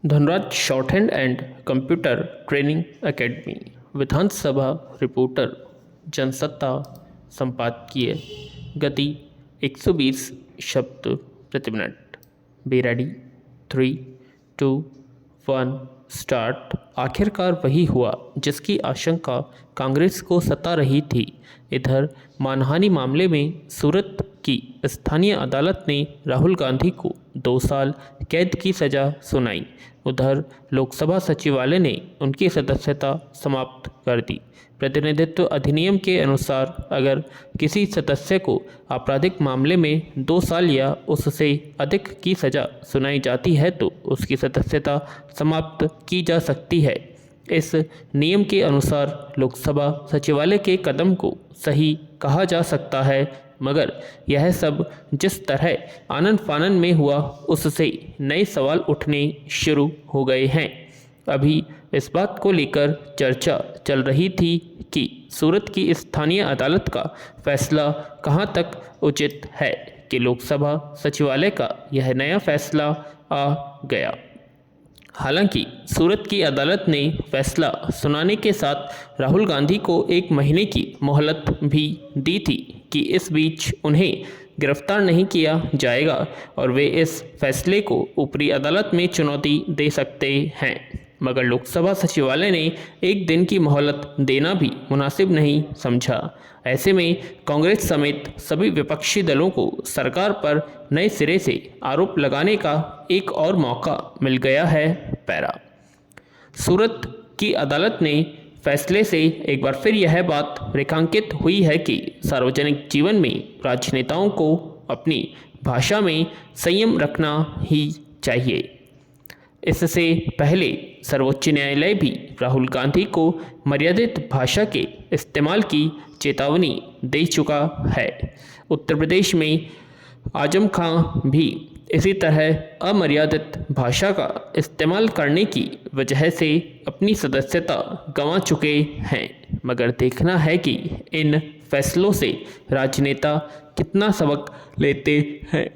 Dhanraj shorthand and computer training academy. Vidhan Sabha reporter Jansatta संपादकीय। गति 120 शब्द प्रति मिनट। Be ready. 3, 2, 1 स्टार्ट। आखिरकार वही हुआ जिसकी आशंका कांग्रेस को सता रही थी। इधर मानहानि मामले में सूरत की स्थानीय अदालत ने राहुल गांधी को 2 साल कैद की सज़ा सुनाई। उधर लोकसभा सचिवालय ने उनकी सदस्यता समाप्त कर दी। प्रतिनिधित्व अधिनियम के अनुसार अगर किसी सदस्य को आपराधिक मामले में 2 साल या उससे अधिक की सज़ा सुनाई जाती है तो उसकी सदस्यता समाप्त की जा सकती है। इस नियम के अनुसार लोकसभा सचिवालय के कदम को सही कहा जा सकता है, मगर यह सब जिस तरह आनन फानन में हुआ उससे नए सवाल उठने शुरू हो गए हैं। अभी इस बात को लेकर चर्चा चल रही थी कि सूरत की स्थानीय अदालत का फैसला कहां तक उचित है कि लोकसभा सचिवालय का यह नया फैसला आ गया। हालांकि सूरत की अदालत ने फैसला सुनाने के साथ राहुल गांधी को 1 महीने की मोहलत भी दी थी कि इस बीच उन्हें गिरफ्तार नहीं किया जाएगा और वे इस फैसले को ऊपरी अदालत में चुनौती दे सकते हैं। मगर लोकसभा सचिवालय ने 1 दिन की मोहलत देना भी मुनासिब नहीं समझा। ऐसे में कांग्रेस समेत सभी विपक्षी दलों को सरकार पर नए सिरे से आरोप लगाने का एक और मौका मिल गया है। पैरा। सूरत की अदालत ने फैसले से एक बार फिर यह बात रेखांकित हुई है कि सार्वजनिक जीवन में राजनेताओं को अपनी भाषा में संयम रखना ही चाहिए। इससे पहले सर्वोच्च न्यायालय भी राहुल गांधी को मर्यादित भाषा के इस्तेमाल की चेतावनी दे चुका है। उत्तर प्रदेश में आजम खां भी इसी तरह अमर्यादित भाषा का इस्तेमाल करने की वजह से अपनी सदस्यता गंवा चुके हैं। मगर देखना है कि इन फैसलों से राजनेता कितना सबक लेते हैं।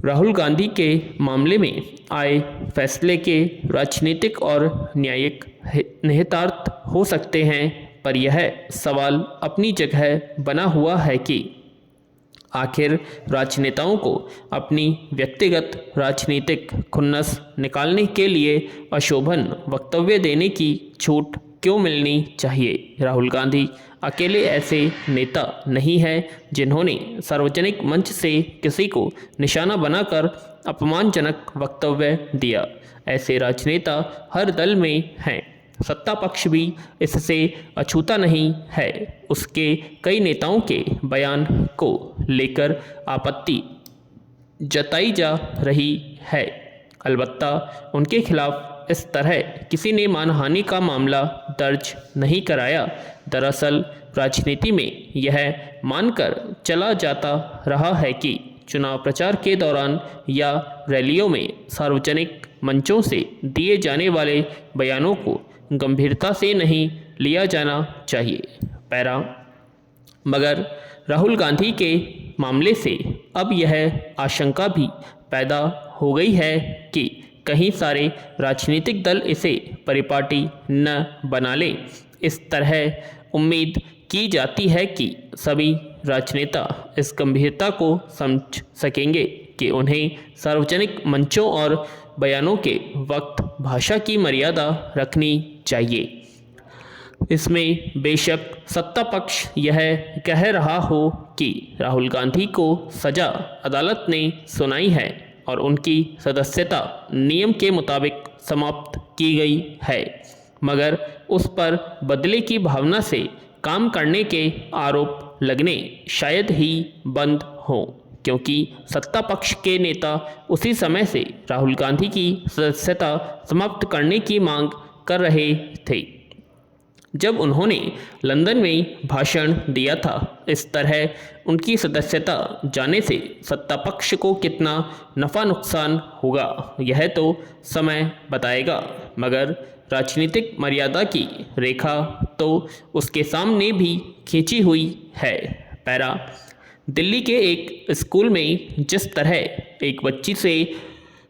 राहुल गांधी के मामले में आए फैसले के राजनीतिक और न्यायिक निहितार्थ हो सकते हैं, पर यह सवाल अपनी जगह बना हुआ है कि आखिर राजनेताओं को अपनी व्यक्तिगत राजनीतिक खुन्नस निकालने के लिए अशोभन वक्तव्य देने की छूट क्यों मिलनी चाहिए। राहुल गांधी अकेले ऐसे नेता नहीं हैं जिन्होंने सार्वजनिक मंच से किसी को निशाना बनाकर अपमानजनक वक्तव्य दिया। ऐसे राजनेता हर दल में हैं। सत्ता पक्ष भी इससे अछूता नहीं है। उसके कई नेताओं के बयान को लेकर आपत्ति जताई जा रही है। अलबत्ता उनके खिलाफ इस तरह किसी ने मानहानि का मामला दर्ज नहीं कराया। दरअसल राजनीति में यह मानकर चला जाता रहा है कि चुनाव प्रचार के दौरान या रैलियों में सार्वजनिक मंचों से दिए जाने वाले बयानों को गंभीरता से नहीं लिया जाना चाहिए। पैरा। मगर राहुल गांधी के मामले से अब यह आशंका भी पैदा हो गई है कि कहीं सारे राजनीतिक दल इसे परिपाटी न बना लें। इस तरह उम्मीद की जाती है कि सभी राजनेता इस गंभीरता को समझ सकेंगे कि उन्हें सार्वजनिक मंचों और बयानों के वक्त भाषा की मर्यादा रखनी चाहिए। इसमें बेशक सत्ता पक्ष यह कह रहा हो कि राहुल गांधी को सज़ा अदालत ने सुनाई है और उनकी सदस्यता नियम के मुताबिक समाप्त की गई है, मगर उस पर बदले की भावना से काम करने के आरोप लगने शायद ही बंद हों, क्योंकि सत्ता पक्ष के नेता उसी समय से राहुल गांधी की सदस्यता समाप्त करने की मांग कर रहे थे जब उन्होंने लंदन में भाषण दिया था। इस तरह उनकी सदस्यता जाने से सत्ता पक्ष को कितना नफ़ा नुकसान होगा यह तो समय बताएगा, मगर राजनीतिक मर्यादा की रेखा तो उसके सामने भी खींची हुई है। पैरा। दिल्ली के एक स्कूल में जिस तरह एक बच्ची से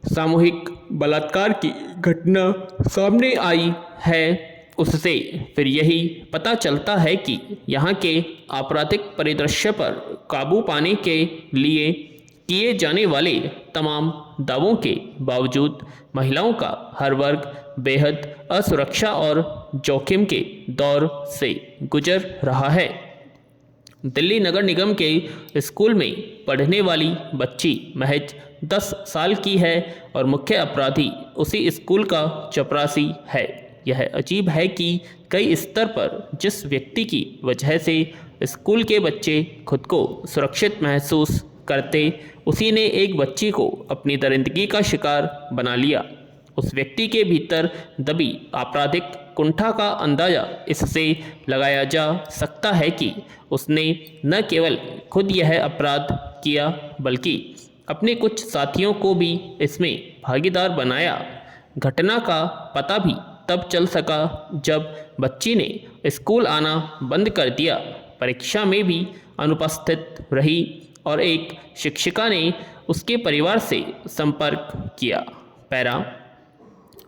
सामूहिक बलात्कार की घटना सामने आई है, उससे फिर यही पता चलता है कि यहाँ के आपराधिक परिदृश्य पर काबू पाने के लिए किए जाने वाले तमाम दावों के बावजूद महिलाओं का हर वर्ग बेहद असुरक्षा और जोखिम के दौर से गुजर रहा है। दिल्ली नगर निगम के स्कूल में पढ़ने वाली बच्ची महज 10 साल की है और मुख्य अपराधी उसी स्कूल का चपरासी है। यह अजीब है कि कई स्तर पर जिस व्यक्ति की वजह से स्कूल के बच्चे खुद को सुरक्षित महसूस करते, उसी ने एक बच्ची को अपनी दरिंदगी का शिकार बना लिया। उस व्यक्ति के भीतर दबी आपराधिक कुंठा का अंदाजा इससे लगाया जा सकता है कि उसने न केवल खुद यह अपराध किया बल्कि अपने कुछ साथियों को भी इसमें भागीदार बनाया। घटना का पता भी तब चल सका जब बच्ची ने स्कूल आना बंद कर दिया, परीक्षा में भी अनुपस्थित रही और एक शिक्षिका ने उसके परिवार से संपर्क किया। पैरा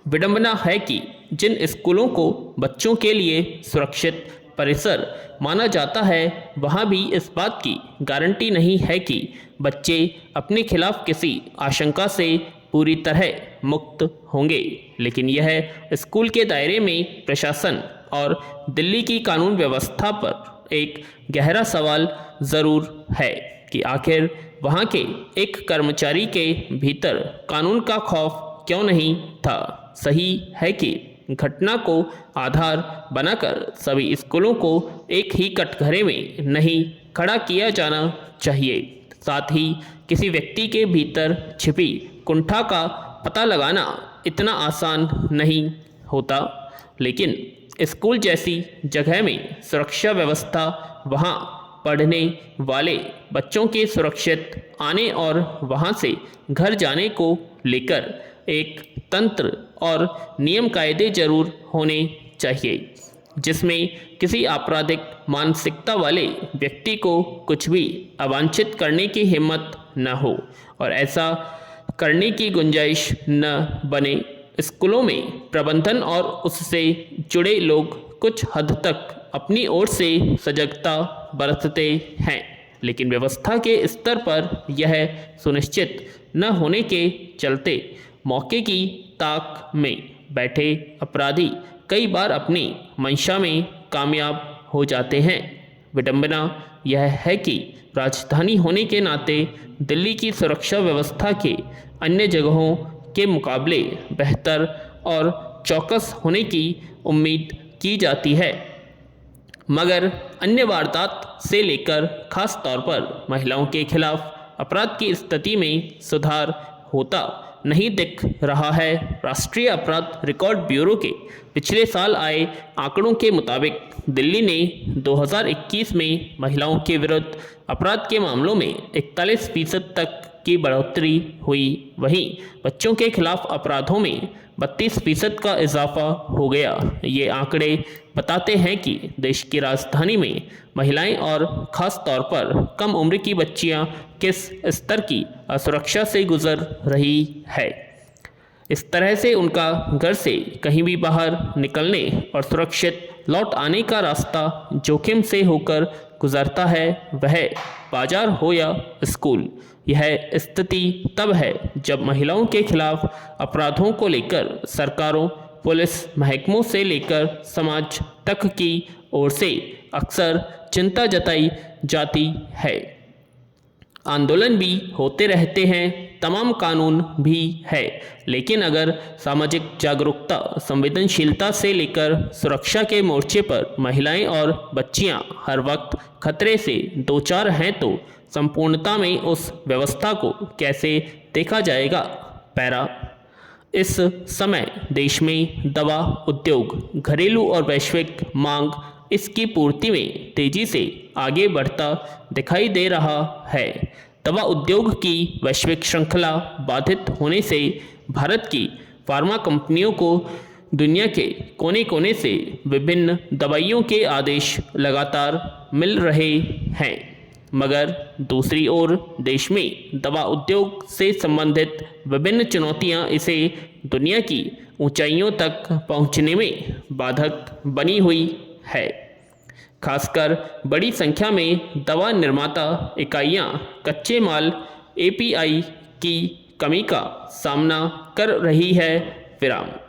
विडंबना है कि जिन स्कूलों को बच्चों के लिए सुरक्षित परिसर माना जाता है, वहाँ भी इस बात की गारंटी नहीं है कि बच्चे अपने खिलाफ किसी आशंका से पूरी तरह मुक्त होंगे। लेकिन यह स्कूल के दायरे में प्रशासन और दिल्ली की कानून व्यवस्था पर एक गहरा सवाल ज़रूर है कि आखिर वहाँ के एक कर्मचारी के भीतर कानून का खौफ क्यों नहीं था। सही है कि घटना को आधार बनाकर सभी स्कूलों को एक ही कटघरे में नहीं खड़ा किया जाना चाहिए। साथ ही किसी व्यक्ति के भीतर छिपी कुंठा का पता लगाना इतना आसान नहीं होता, लेकिन स्कूल जैसी जगह में सुरक्षा व्यवस्था वहां पढ़ने वाले बच्चों के सुरक्षित आने और वहां से घर जाने को लेकर एक तंत्र और नियम कायदे जरूर होने चाहिए, जिसमें किसी आपराधिक मानसिकता वाले व्यक्ति को कुछ भी अवांछित करने की हिम्मत न हो और ऐसा करने की गुंजाइश न बने। स्कूलों में प्रबंधन और उससे जुड़े लोग कुछ हद तक अपनी ओर से सजगता बरतते हैं, लेकिन व्यवस्था के स्तर पर यह सुनिश्चित न होने के चलते मौके की ताक में बैठे अपराधी कई बार अपनी मंशा में कामयाब हो जाते हैं। विडंबना यह है कि राजधानी होने के नाते दिल्ली की सुरक्षा व्यवस्था के अन्य जगहों के मुकाबले बेहतर और चौकस होने की उम्मीद की जाती है, मगर अन्य वारदात से लेकर खास तौर पर महिलाओं के खिलाफ अपराध की स्थिति में सुधार होता नहीं दिख रहा है। राष्ट्रीय अपराध रिकॉर्ड ब्यूरो के पिछले साल आए आंकड़ों के मुताबिक दिल्ली ने 2021 में महिलाओं के विरुद्ध अपराध के मामलों में 41% तक की बढ़ोतरी हुई। वहीं बच्चों के खिलाफ अपराधों में 32% का इजाफा हो गया। ये आंकड़े बताते हैं कि देश की राजधानी में महिलाएं और ख़ास तौर पर कम उम्र की बच्चियां किस स्तर की असुरक्षा से गुजर रही है। इस तरह से उनका घर से कहीं भी बाहर निकलने और सुरक्षित लौट आने का रास्ता जोखिम से होकर गुजरता है, वह बाजार हो या स्कूल। यह स्थिति तब है जब महिलाओं के खिलाफ अपराधों को लेकर सरकारों, पुलिस महकमों से लेकर समाज तक की ओर से अक्सर चिंता जताई जाती है। आंदोलन भी होते रहते हैं, तमाम कानून भी है, लेकिन अगर सामाजिक जागरूकता, संवेदनशीलता से लेकर सुरक्षा के मोर्चे पर महिलाएं और बच्चियां हर वक्त खतरे से दो चार हैं तो संपूर्णता में उस व्यवस्था को कैसे देखा जाएगा। पैरा इस समय देश में दवा उद्योग घरेलू और वैश्विक मांग इसकी पूर्ति में तेजी से आगे बढ़ता दिखाई दे रहा है। दवा उद्योग की वैश्विक श्रृंखला बाधित होने से भारत की फार्मा कंपनियों को दुनिया के कोने कोने से विभिन्न दवाइयों के आदेश लगातार मिल रहे हैं। मगर दूसरी ओर देश में दवा उद्योग से संबंधित विभिन्न चुनौतियां इसे दुनिया की ऊंचाइयों तक पहुंचने में बाधक बनी हुई है। खासकर बड़ी संख्या में दवा निर्माता इकाइयां कच्चे माल एपीआई की कमी का सामना कर रही है। विराम।